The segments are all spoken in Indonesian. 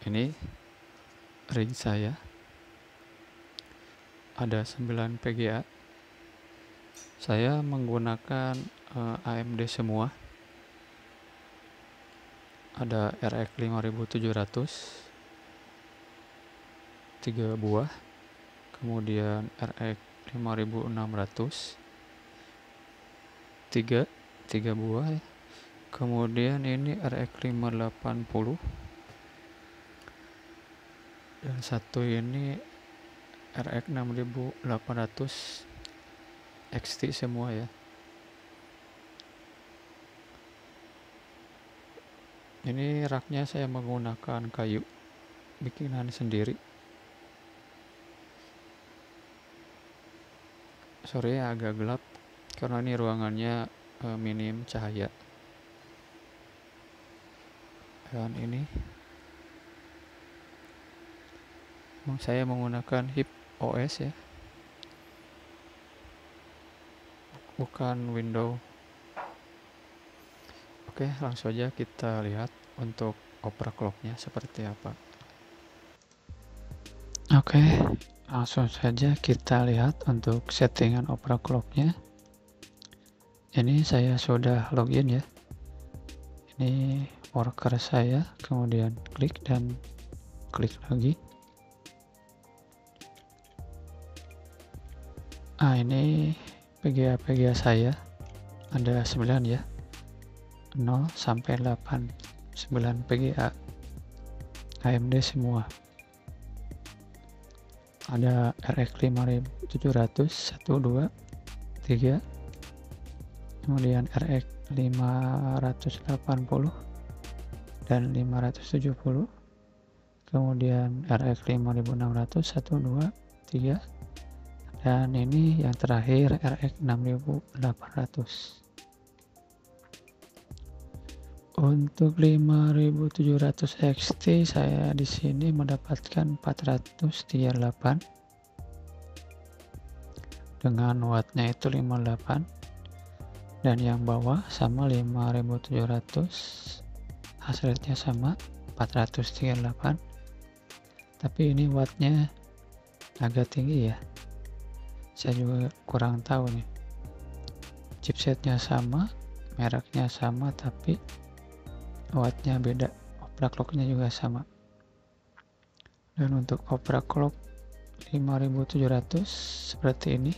Ini ring saya ada 9 PGA. Saya menggunakan AMD semua. Ada RX 5700 3 buah, kemudian RX 5600 3 buah ya. Kemudian ini RX 580 dan satu ini RX 6800 XT semua ya. Ini raknya saya menggunakan kayu bikinan sendiri. Sore agak gelap karena ini ruangannya minim cahaya. Dan ini saya menggunakan HIP OS ya, bukan Windows. Oke, langsung aja kita lihat untuk overclocknya seperti apa. Oke, langsung saja kita lihat untuk settingan overclocknya. Ini saya sudah login ya. Ini worker saya, kemudian klik dan klik lagi. Ini PGA saya ada 9 ya, 0 sampai 8, 9 PGA AMD semua. Ada RX 5700 1 2 3, kemudian RX 580 dan 570, kemudian RX 5600 1 2 3, dan ini yang terakhir RX 6800. Untuk 5700 XT saya di sini mendapatkan 438 dengan wattnya itu 58, dan yang bawah sama 5700 hasilnya sama 438, tapi ini wattnya agak tinggi ya. Saya juga kurang tahu nih, chipsetnya sama, mereknya sama, tapi wattnya beda, overclocknya juga sama. Dan untuk overclock 5700 seperti ini,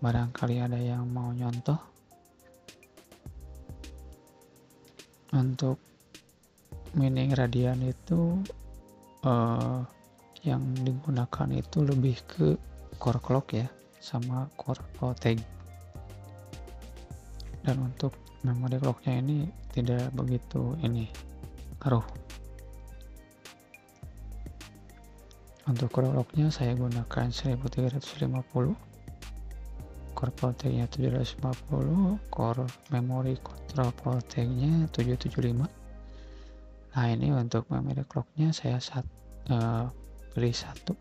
barangkali ada yang mau nyontoh. Untuk mining radian itu yang digunakan itu lebih ke core clock ya, sama core voltage. Dan untuk memori clocknya ini tidak begitu ngaruh. Untuk core clocknya saya gunakan 1350, core voltage-nya 750, core memory control voltage-nya 775. Nah, ini untuk memory clock-nya saya beli satu.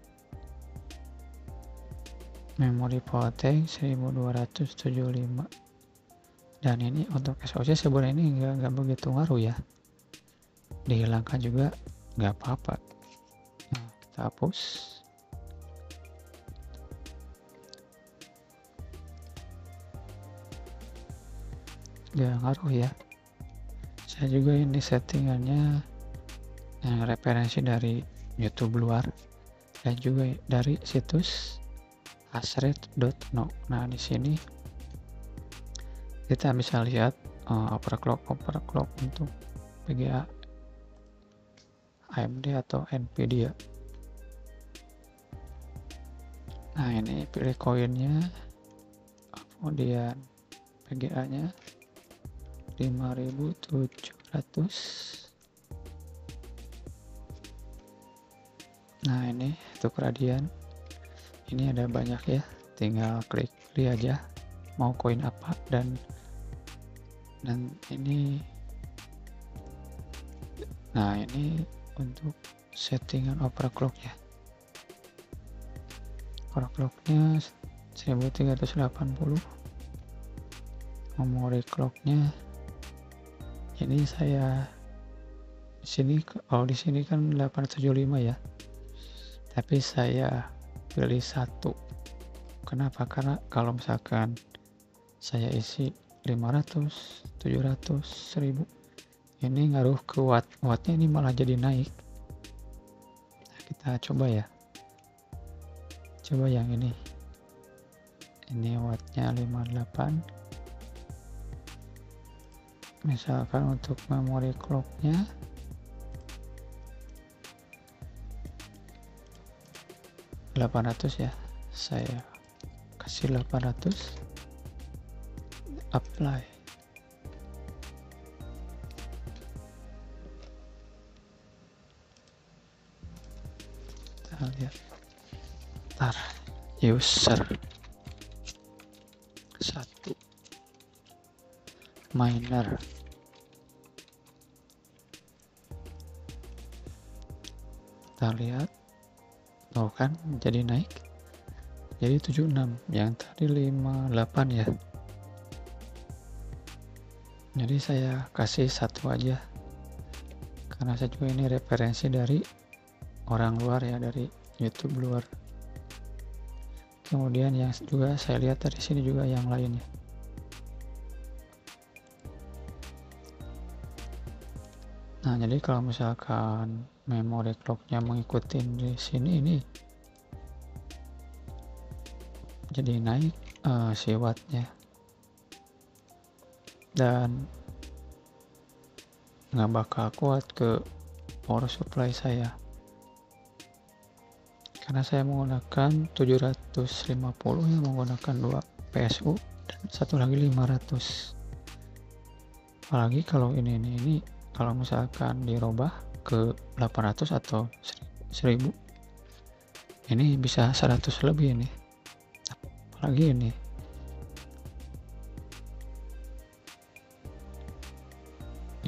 Memory voltage 1275. Dan ini untuk SoC sebenarnya ini nggak begitu ngaruh ya, dihilangkan juga nggak apa-apa. Nah, kita hapus. Nggak ngaruh ya. Saya juga ini settingannya referensi dari YouTube luar dan juga dari situs hasrate.no. Nah, di sini kita bisa lihat overclock untuk PGA AMD atau Nvidia. Nah, ini pilih koinnya, kemudian PGA-nya 5700. Nah, ini untuk radian ini ada banyak ya, tinggal klik beli aja mau koin apa. Dan ini, nah ini untuk settingan overclock ya. Overclocknya 1380, memory clocknya ini saya kalau di sini kan 875 ya, tapi saya pilih 1. Kenapa? Karena kalau misalkan saya isi 500, 700, 1000, ini ngaruh ke wattnya ini malah jadi naik. Nah, kita coba ya, coba yang ini wattnya 58. Misalkan untuk memori clocknya 800 ya, saya kasih 800, apply. Kita lihat user 1, miner, kita lihat tuh kan jadi naik jadi 76, yang tadi 58 ya. Jadi saya kasih 1 aja, karena saya juga ini referensi dari orang luar ya, dari YouTube luar. Kemudian yang juga saya lihat dari sini juga yang lainnya. Nah, jadi kalau misalkan memori clocknya mengikuti di sini, ini jadi naik si wattnya, dan nggak bakal kuat ke power supply saya, karena saya menggunakan 750 yang menggunakan 2 PSU dan satu lagi 500. Apalagi kalau ini kalau misalkan dirubah ke 800 atau 1000, ini bisa 100 lebih ini. Apalagi ini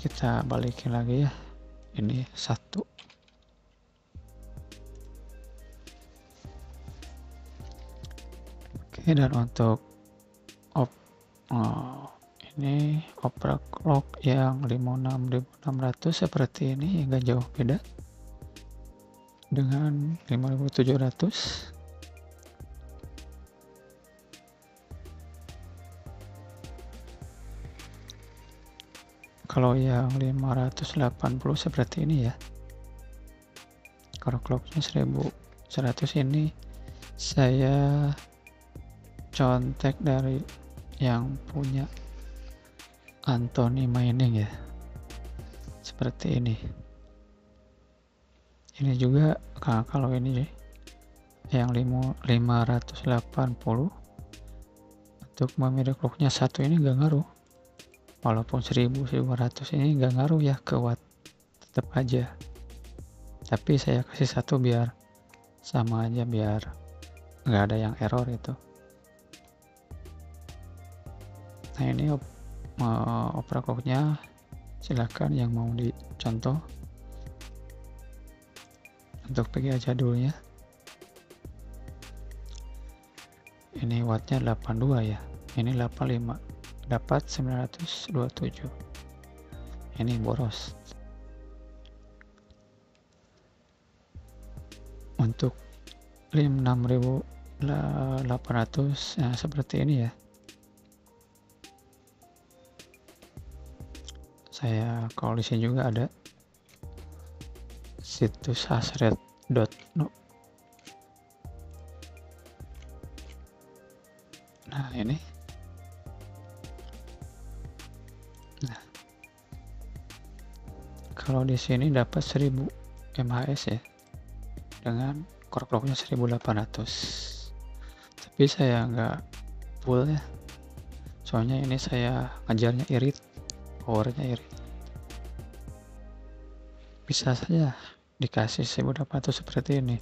kita balikin lagi ya, ini 1. Oke, dan untuk ini overclock yang 5600 seperti ini, enggak jauh beda dengan 5700. Kalau yang 580 seperti ini ya, kalau clocknya 1100, ini saya contek dari yang punya Anthony Mining ya, seperti ini. Ini juga kalau ini yang 580 untuk memilih clocknya 1 ini nggak ngaruh, walaupun 1100 ini nggak ngaruh ya ke watt, tetap aja. Tapi saya kasih 1 biar sama aja, biar nggak ada yang error itu. Nah, ini overclocknya, silahkan yang mau dicontoh untuk PGA jadulnya. Ini wattnya 82 ya, ini 85, dapat 927. Ini boros. Untuk 6800 nah, seperti ini ya. Saya kalau di sini juga ada situs hasrate.no. Nah, ini. Nah, kalau di sini dapat 1000 mAh ya, dengan core clocknya 1800. Tapi saya nggak full ya, soalnya ini saya ngajarnya irit, powernya irit. Bisa saja dikasih 1800 seperti ini,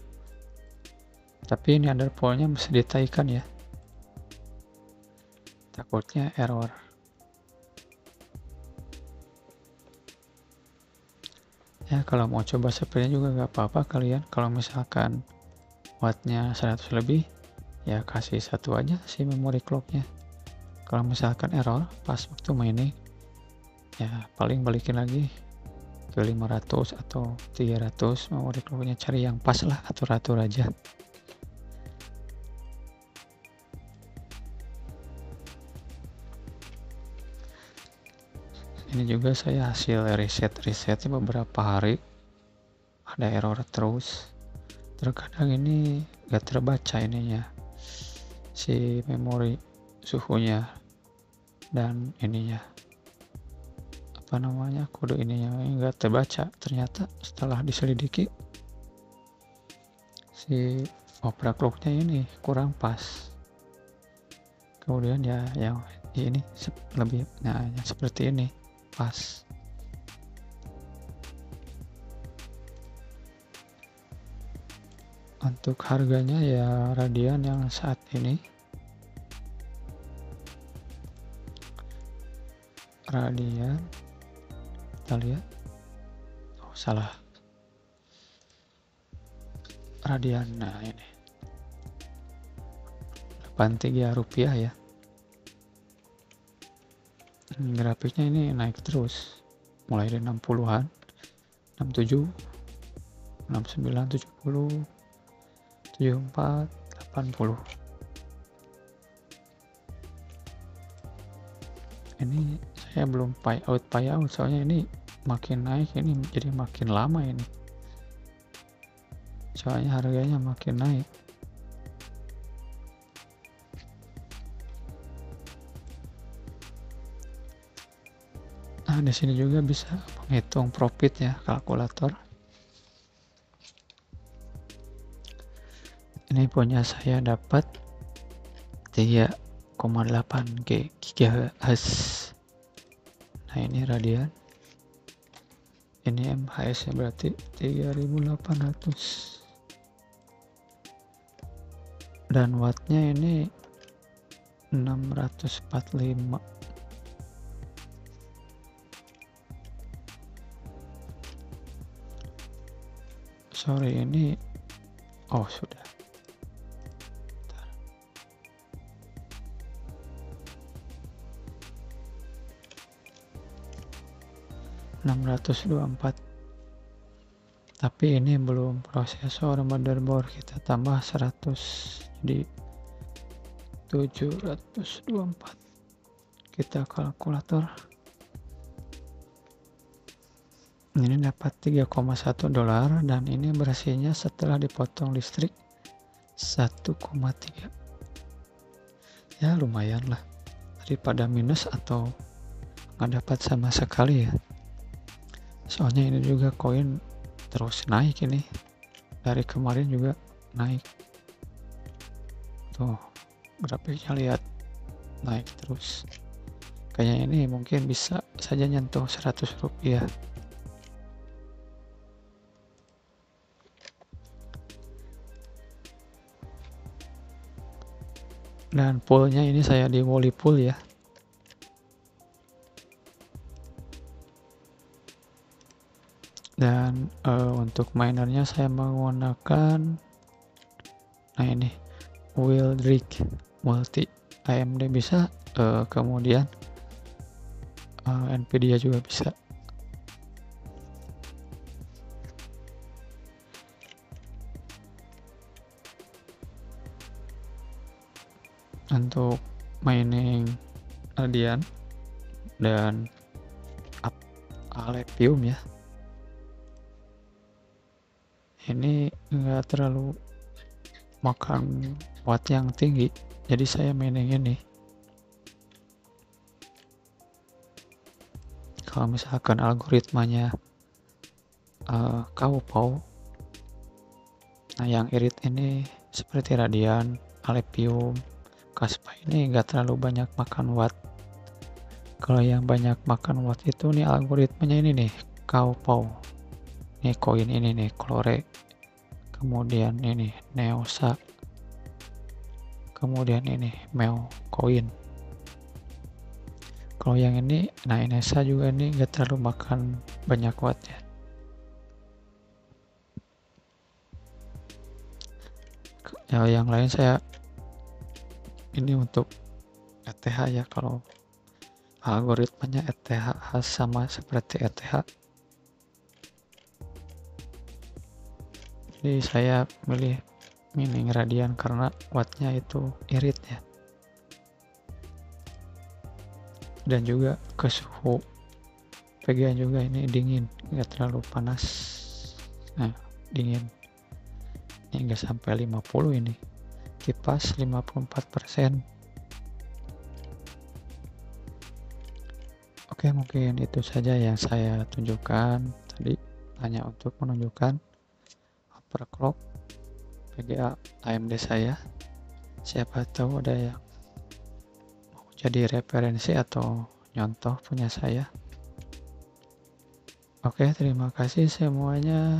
tapi ini underpoolnya mesti ditaikan ya, takutnya error. Ya, kalau mau coba sepertinya juga nggak apa-apa kalian. Kalau misalkan wattnya 100 lebih, ya kasih 1 aja si memori clocknya. Kalau misalkan error pas waktu mining, ya paling balikin lagi HP 500 atau 300, memori clocknya cari yang pas lah, atur-atur aja. Ini juga saya hasil risetnya beberapa hari, ada error terus. Terkadang ini gak terbaca ininya, si memori suhunya dan ininya kode ininya nggak terbaca. Ternyata setelah diselidiki si overclocknya ini kurang pas. Kemudian ya yang ini lebih yang seperti ini pas. Untuk harganya ya Radeon yang saat ini Radeon, kita lihat, salah, Radeon, nah ini 83 rupiah ya. Grafiknya ini naik terus, mulai dari 60-an, 67, 69, 70, 74, 80. Ini saya belum payout soalnya ini makin naik, ini jadi makin lama ini, soalnya harganya makin naik. Nah, di sini juga bisa menghitung profit ya, kalkulator. Ini punya saya dapat 3,8 GHz. Nah, ini Radeon. Ini MHz nya berarti 3800. Dan wattnya ini 645. Sorry, ini sudah. 624. Tapi ini belum prosesor, motherboard, kita tambah 100 jadi 724. Kita kalkulator. Ini dapat $3,1 dan ini bersihnya setelah dipotong listrik 1,3. Ya lumayan lah, daripada minus atau nggak dapat sama sekali ya. Soalnya ini juga koin terus naik, ini dari kemarin juga naik. Tuh grafiknya lihat, naik terus. Kayaknya ini mungkin bisa saja nyentuh 100 rupiah. Dan poolnya ini saya di Wally Pool ya. Dan untuk minernya saya menggunakan, nah ini Wildrick Multi, AMD bisa, kemudian Nvidia juga bisa. Untuk mining Radeon dan Alepium ya, ini enggak terlalu makan watt yang tinggi, jadi saya mining ini. Kalau misalkan algoritmanya Kaupau, nah yang irit ini seperti Radeon, Alepium, Kaspa ini enggak terlalu banyak makan watt. Kalau yang banyak makan watt itu nih algoritmanya ini nih, Kaupau. Ini koin ini nih, Clore. Kemudian ini Neosa. Kemudian ini Meo koin. Kalau yang ini, nah Inesa juga ini enggak terlalu makan banyak watt ya. Yang lain saya ini untuk ETH ya, kalau algoritmanya ETH sama seperti ETH. Jadi saya milih mini Radian karena wattnya itu irit ya, dan juga ke suhu VGA juga ini dingin, nggak terlalu panas, nah dingin, ini nggak sampai 50, ini kipas 54%. Oke, mungkin itu saja yang saya tunjukkan tadi, hanya untuk menunjukkan overclock VGA AMD saya. Siapa tahu ada yang mau jadi referensi atau nyontoh punya saya. Oke, terima kasih semuanya.